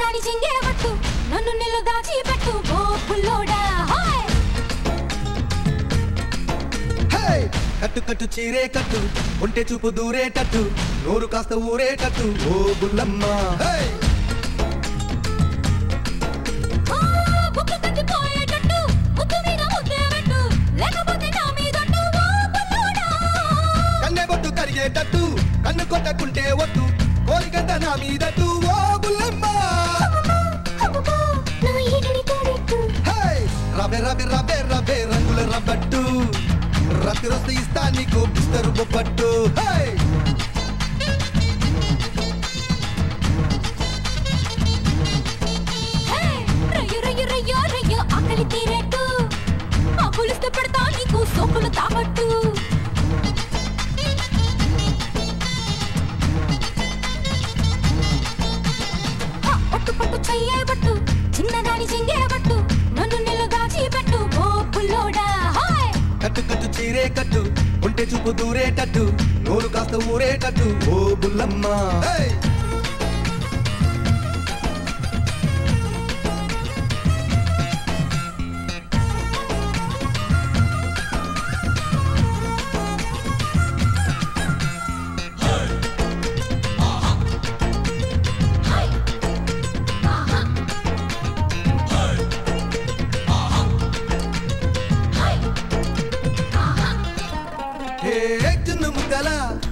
చిన్నదాని చింగే పట్టు నన్ను నిల్లు దాచి పెట్టు ఓ పుల్లోడా కట్టు కట్టు చీరే కట్టు ఉంటే చూపు దూరేటట్టు నోరు కాస్త ఊరేటట్టు ఓ బుల్లమ్మ కన్నె బొట్టు కరిగేటట్టు కన్ను కొట్టకుంటే వద్దు కోరికంత నా మీదట్టు ఓ బుల్లమ్మ రబే రబే రబే రబే రంగుల రబ్బట్టు రాత్రి వస్తే ఇస్తా నీకు బిస్తరు బొబ్బట్టు ఆకలి తీరేట్టు ఆ పులిస్తే పెడతా నీకు సోకులు తాగట్టు పట్టు పట్టు చెయ్యేబట్టు చిన్నదాని చింగేబట్టు నన్ను నిల్లు దాచి పెట్టు ఓ పుల్లోడా కట్టు కట్టు చీరే కట్టు ఉంటే చూపు దూరేటట్టు నోరు కాస్త ఊరేటట్టు ఓ బుల్లమ్మ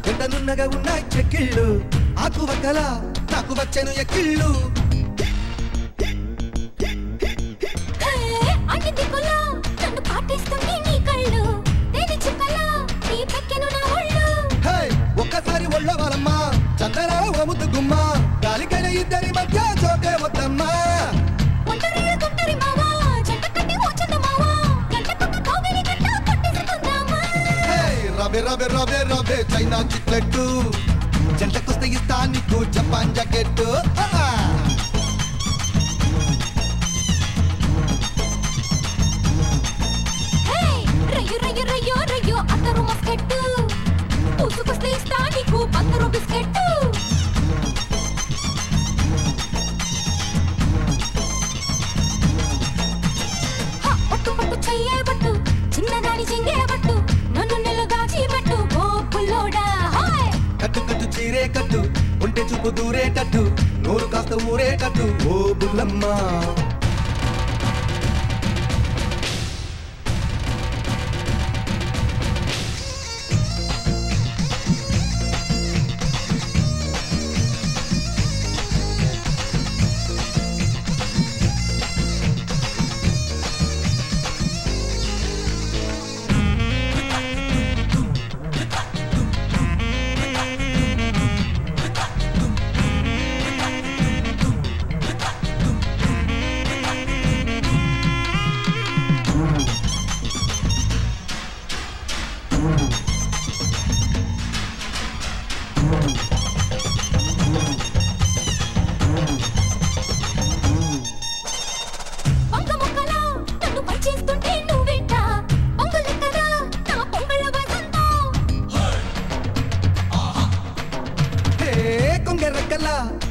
ఎండనున్నగా ఉన్నాయి చెక్కిళ్ళు ఆకు వక్కల నాకు వచ్చను ఎక్కిళ్ళు ఒక్కసారి ఒళ్ళ వాళ్ళమ్మ చందరా ముద్దు గుమ్మ గాలికైన ఇద్దరి మధ్య చోటే వద్దమ్మా రబే రబే రబే రబే చైనా చిట్లెట్టు జంటకొస్తే ఇస్తా నీకు జపాన్ జాకెట్టు రయ్యో రయ్యో రయ్యో రయ్యో అత్తరు మస్కెట్టు పూసుకొస్తే ఇస్తా నీకు పత్తరు బిస్కెట్టు పట్టు పట్టు చెయ్యేబట్టు చిన్నదాని చింగేబట్టు నన్ను నిల్లు దాచి పెట్టు ఓ పుల్లోడా కట్టు కట్టు చీరే కట్టు ఉంటే చూపు దూరేటట్టు నోరు కాస్త ఊరేటట్టు ఓ బుల్లమ్మ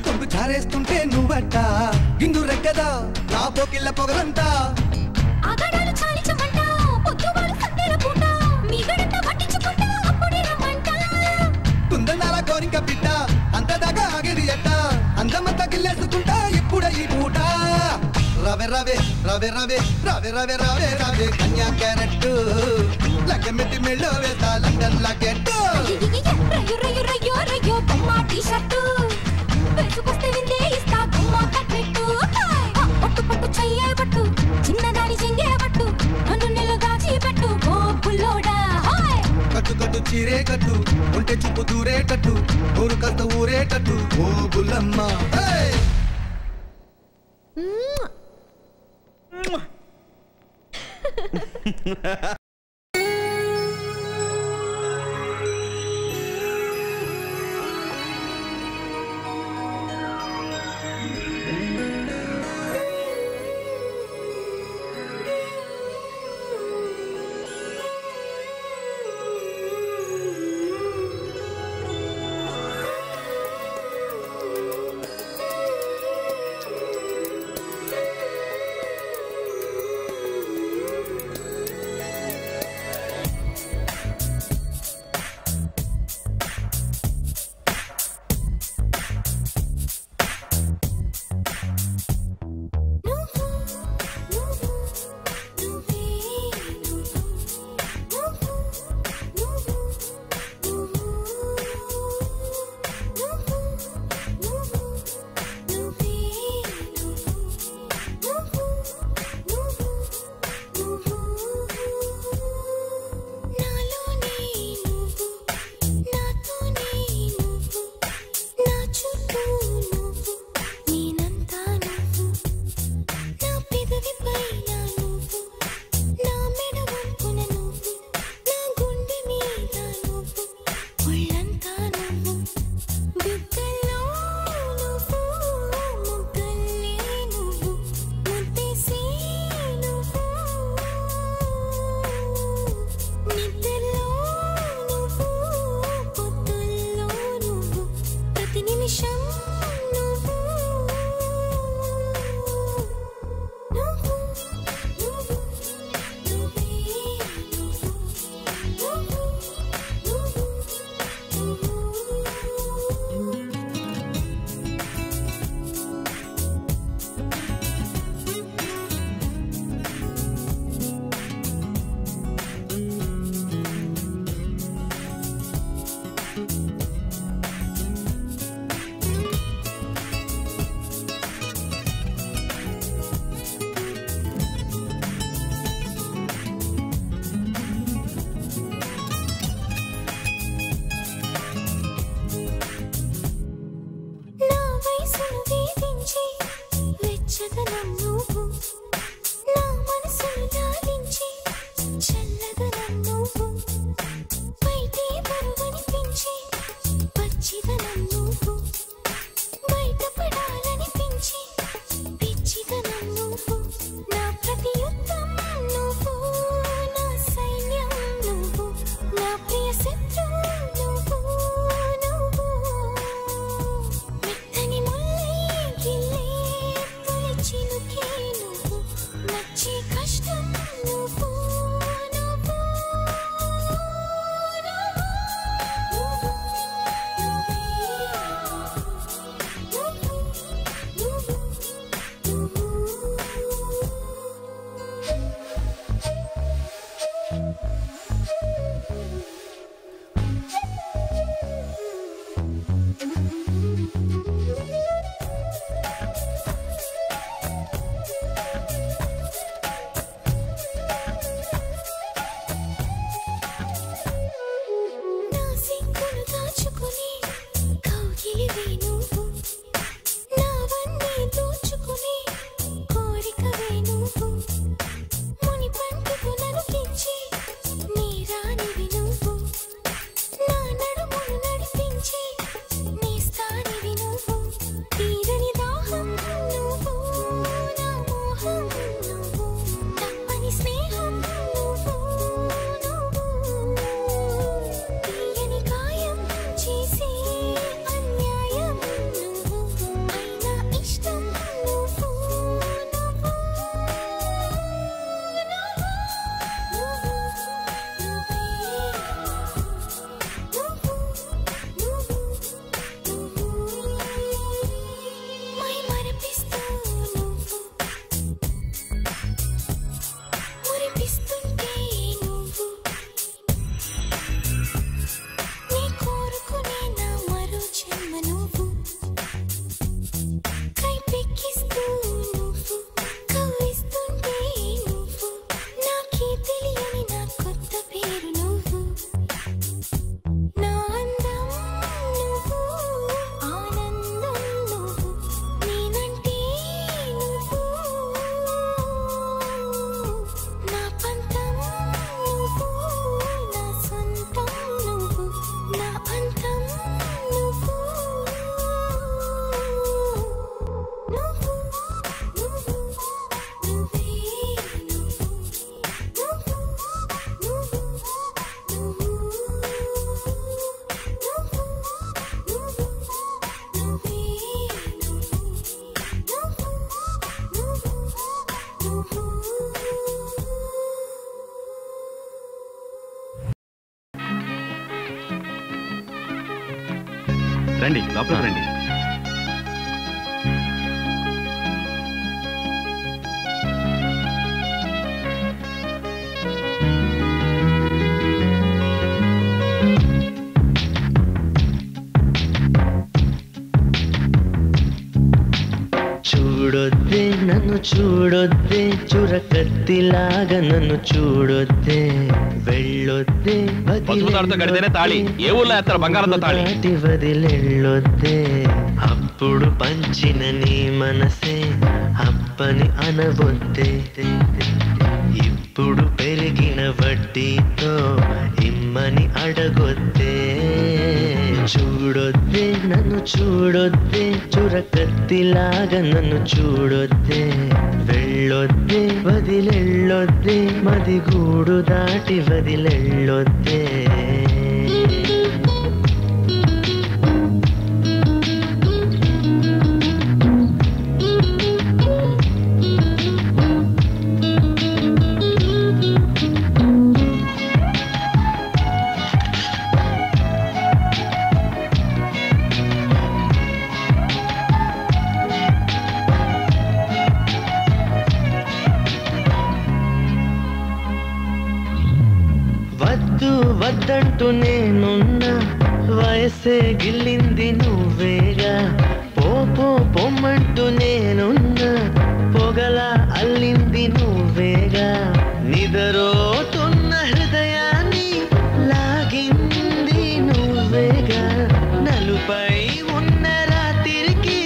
కొంగు జారేస్తుంటే నువ్వట గింగు రెక్కదా నా పోకిళ్ళ పొగలంతా కుందనాల కోరిక బిడ్డ అంతదాకా ఆగేది ఎట్ట అందమంతా గిల్లేసుకుంటా ఇప్పుడే ఈ పూట రవే రవే రవే రవే రవే రవే రవే రవే కన్యా క్యారెట్ లగ్గమెట్టి మెళ్ళో వేస్తా లండన్ లాకెట్ పట్టు పట్టు చెయ్యేబట్టు చిన్నదాని చింగేబట్టు నన్ను నిల్లు దాచి పెట్టు ఓ పుల్లోడా కట్టు కట్టు చీరే కట్టు ఉంటే చూపు దూరేటట్టు ఊరు కాస్త ఊరేటట్టు ఓ బుల్లమ్మ రండి లోపలికి రండి. చూడొద్దే నన్ను చూడొద్దే చురకత్తిలాగా నన్ను చూడొద్దే వెళ్ళొద్దే వదిలెళ్ళొద్దే అప్పుడు పంచిన నీ మనసే అప్పని అనవొద్దే ఇప్పుడు పెరిగిన వడ్డీతో ఇమ్మని అడగొద్దే చూడొద్దే నన్ను చూడొద్దే చురకత్తిలాగా నన్ను చూడొద్దే వెళ్ళొద్దే వదిలెళ్ళొద్దే మదిగూడు దాటి వదిలెళ్ళొద్దే వద్దంటూ నేనున్నా మనసే గిల్లింది నువ్వేగా పో పో పొమ్మంటూ నేనున్నా పొగల అల్లింది నువ్వేగా నిదరోతున్న హృదయాన్ని లాగింది నువ్వేగా నలుపై ఉన్న రాత్రికి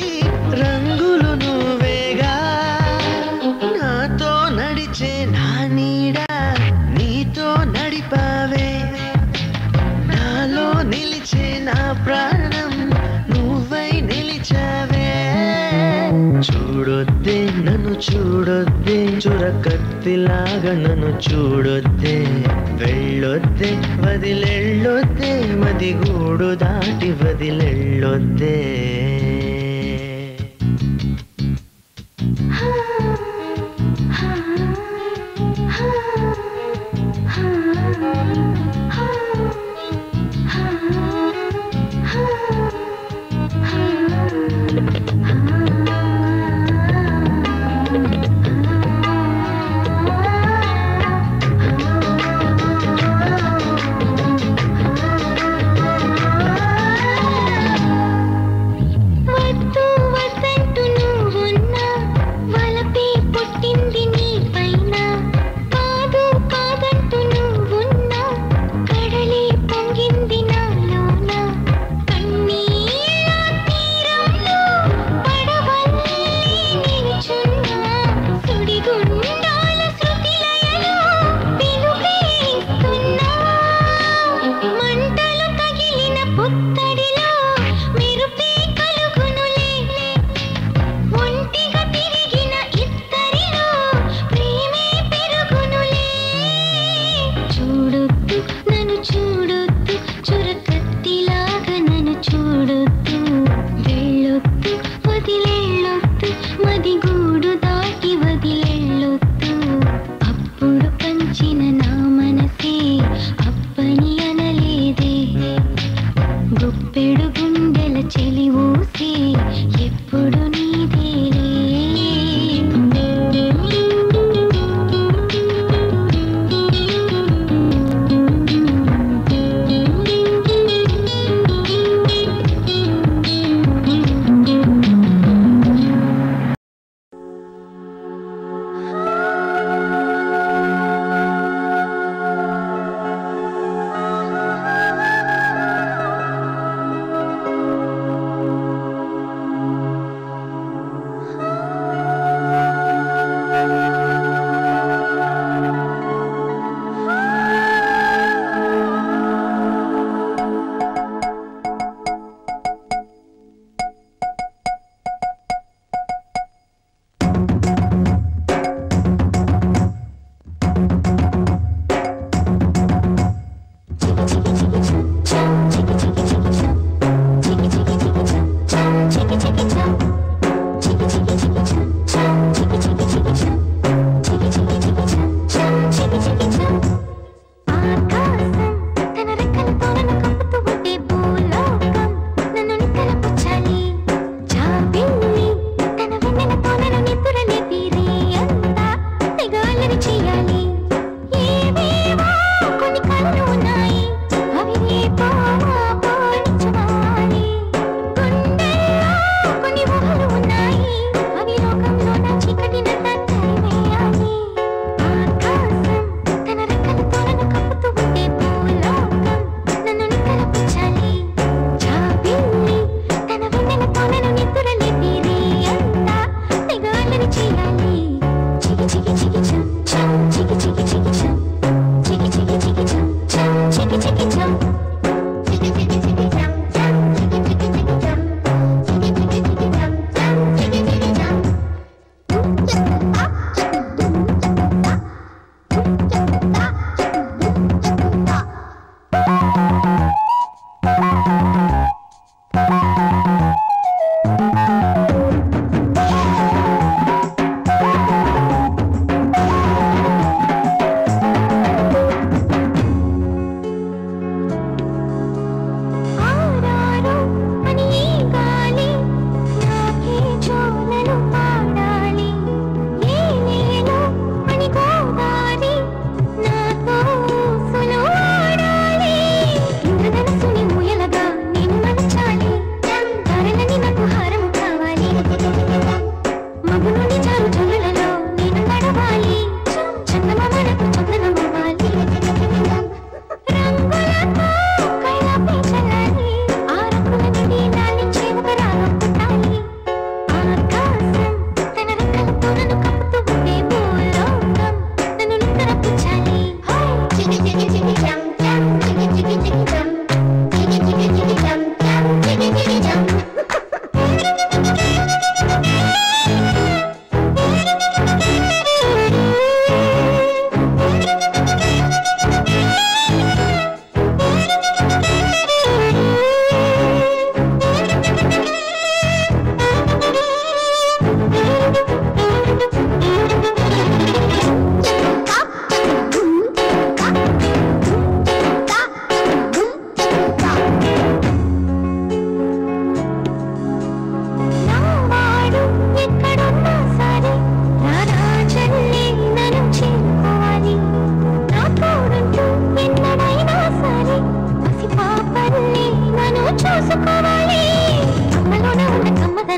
రంగులు నువ్వేగా నాతో నడిచే నా నీడ నీతో నడిపావే నాలో నిలిచే నా ప్రాణం నువ్వై నిలిచావే చూడొద్దే నన్ను చూడొద్దే చురకత్తిలాగా నన్ను చూడొద్దే వెళ్ళొద్దే వదిలెళ్ళొద్దే మది గూడు దాటి వదిలెళ్ళొద్దే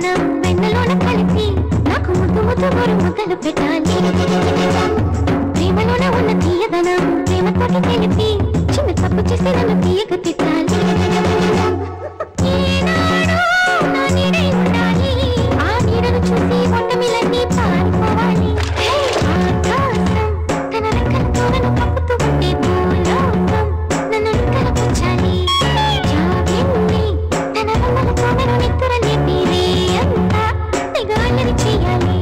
తీయదనం వెన్నలోన కలిపి నాకు ముద్దు ముద్దు గోరు ముద్దలు పెట్టాలి ప్రేమలోన ఉన్న తీయదనం ప్రేమతోటి తెలిపి చిన్న తప్పు చేసి నన్ను తీయక తిట్టాలి ఏనాడో నా నీడై ఉండాలి ఆ నీడను చూసి ఒట్టమిలన్నీ పారిపోవాలి ఆకాశం తన రెక్కలతో నన్ను కప్పుతూ ఉంటే భూలోకం నన్ను నిక్కరపుచ్చాలి జాబిల్లి తన రమ్మలతో నన్ను నిద్రలేపి రే అంతా నిగాళ్ళని చెయ్యాలి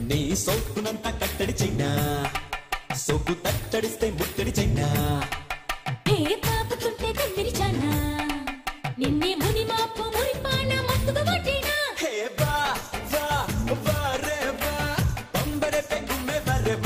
నీ సోకునంతా కట్టడి చైనా సోకు తట్టడిస్తే ముట్టడి చైనా ఏ పాపుతుంటే కమ్మిరిచానా నిన్నే ముని మాపు మురిపాన మత్తుగా వడ్డినా హే బా వా వా రే బా పంబరే పె గుమ్మే బరే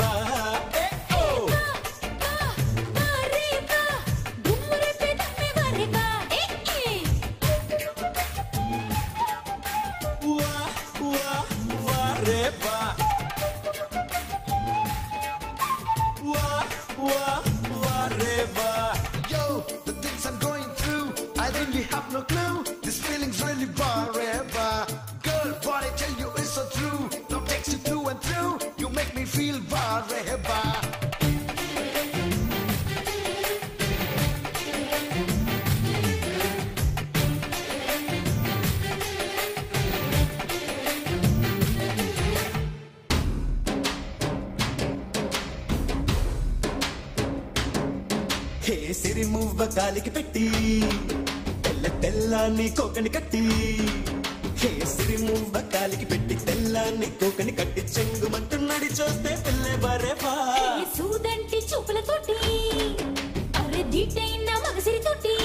సిరిమువ్వ కాలికి పెట్టి తెల్ల తెల్లాన్ని కోకని కట్టి హే సిరిమువ్వ కాలికి పెట్టి తెల్లాన్ని కోకని కట్టి చెంగుమంటున్నాడి చూస్తే పిల్లే బరేవా సూదంటి చూపులతోటి అరే దీటైన మగసిరితోటి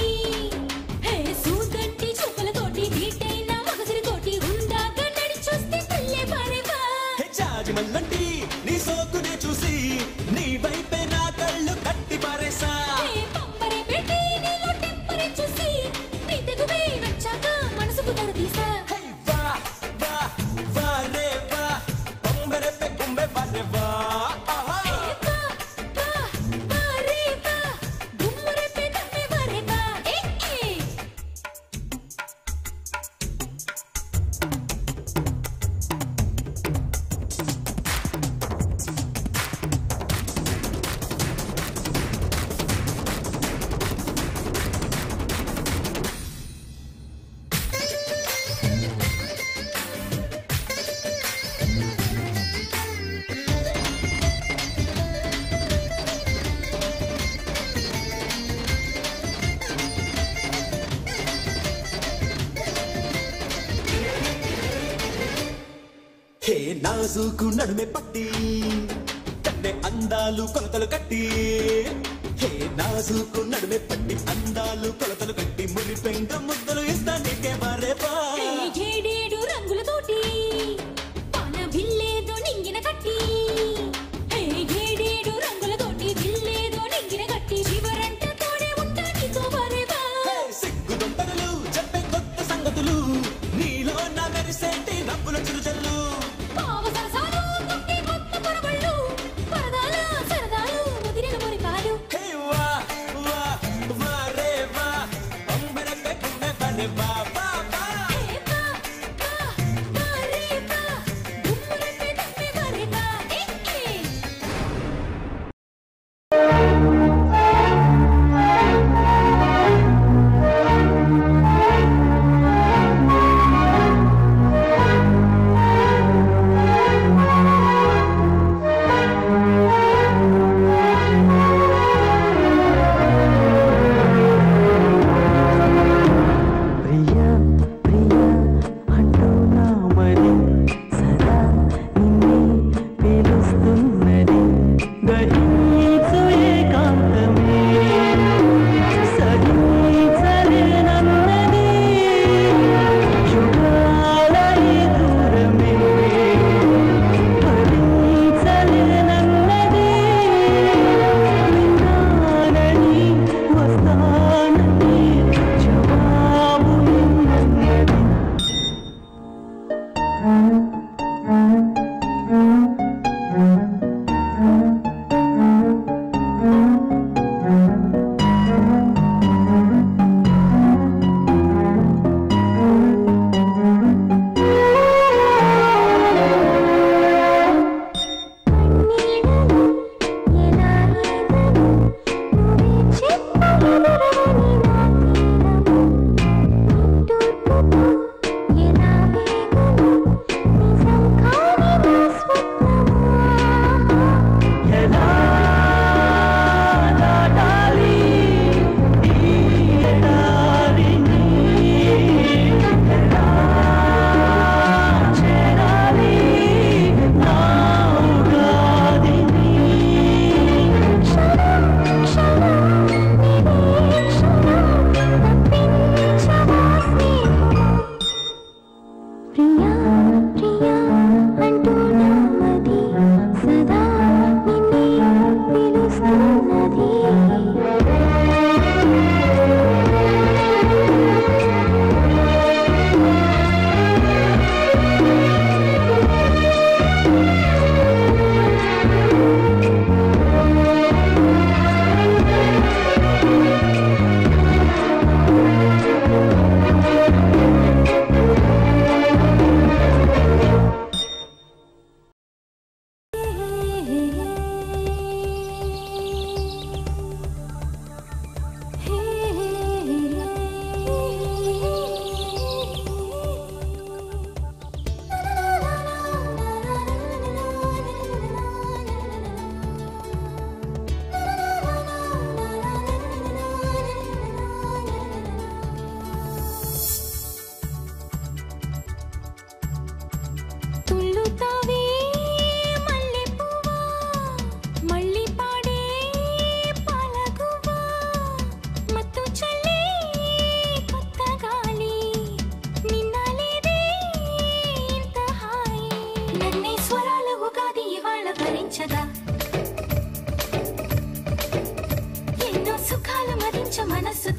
హే సూదంటి చూపులతోటి దీటైన మగసిరితోటి ఉందాక నడి చూస్తే పిల్లే బరేవా హే జాజి మల్లంటి నీ సోకునే చూసి నీ వైపే నా కళ్ళు కట్టి పారేసా పంపరే పెట్టి నీలో టెంపరే చూసి నీ తెగువే వచ్చాక మనసుకు తడదీసా వా వా వా రే వా పంబరే పే కుంబే బారే వా హే నాజుకు నడుమే పట్టి కన్నే అందాలు కొలతలు కట్టి హే నాజుకు నడుమే పట్టి అందాలు కొలతలు కట్టి మురి పెంక ముద్దలు ఇస్తా నీకే బారేవా ఏడేడు రంగులతోటి పాన బిల్లేదో నింగిన కట్టి ఏడేడు రంగులతోటి బిల్లేదో నింగిన కట్టి చివరంట తోడే ఉంటా నీతో బారేవా సిగ్గుదొంతరులు చెప్పే కొత్త సంగతులు నీలో నా మెరిసేటి నవ్వుల చిరుజల్లు సరసాలు కొట్టి కొత్త పొరబళ్ళు పరదాల సరదాలు ముదిరిన మురికాలు హే వా వా వా రే వా పంబరే పే కుంబే బారే వా వా వా రే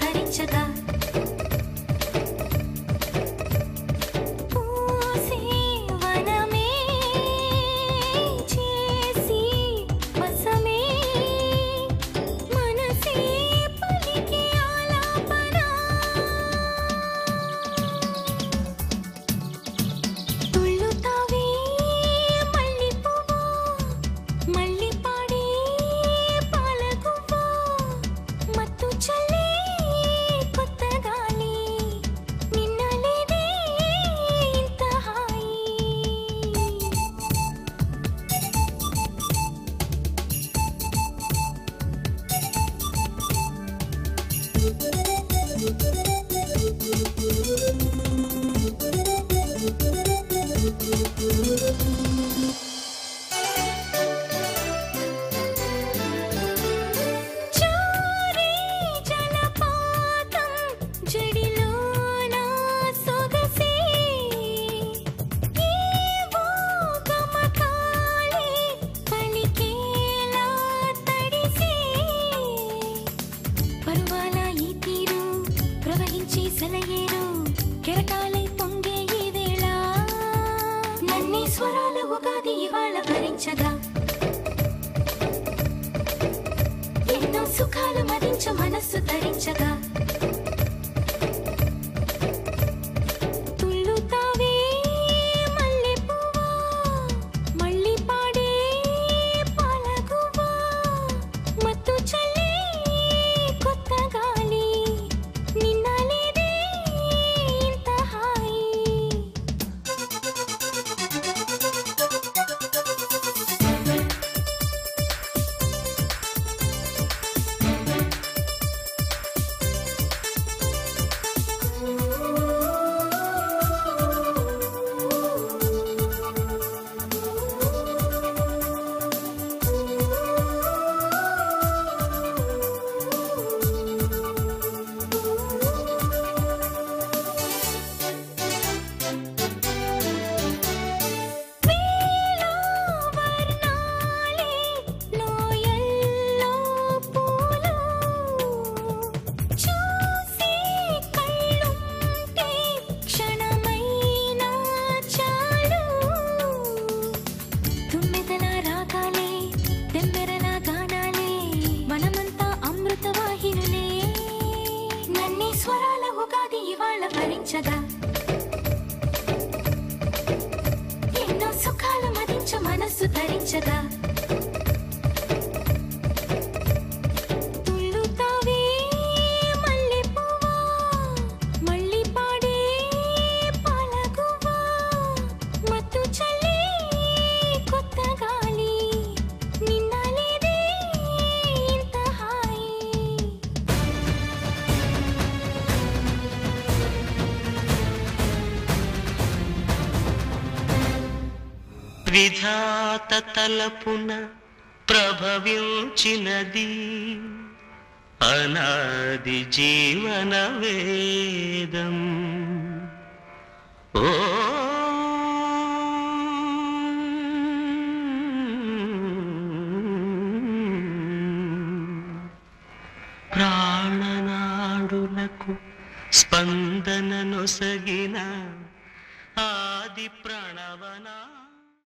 ధరించగా ఎన్నో సుఖాలు మదించ మనస్సు ధరించగా తుళ్ళుతావే మల్లె పువ్వా మళ్ళీ పాడే పాలగువ్వా మత్తు చల్లే కొత్త గాలి నిన్న లేదే ఇంత హాయి ఎన్నో సుఖాలు మదించ మనస్సు ధరించగా తుళ్ళుతావే మల్లె పువ్వా మళ్ళీ పాడే పాలగువ్వా మత్తు చల్లే కొత్త గాలి నిన్న లేదే ఇంత హాయి విధాత తలపున ప్రభవించినది అనాది జీవన వేదం ఓ ప్రాణనాడులకు స్పందన నొసగిన ఆది ప్రణవనా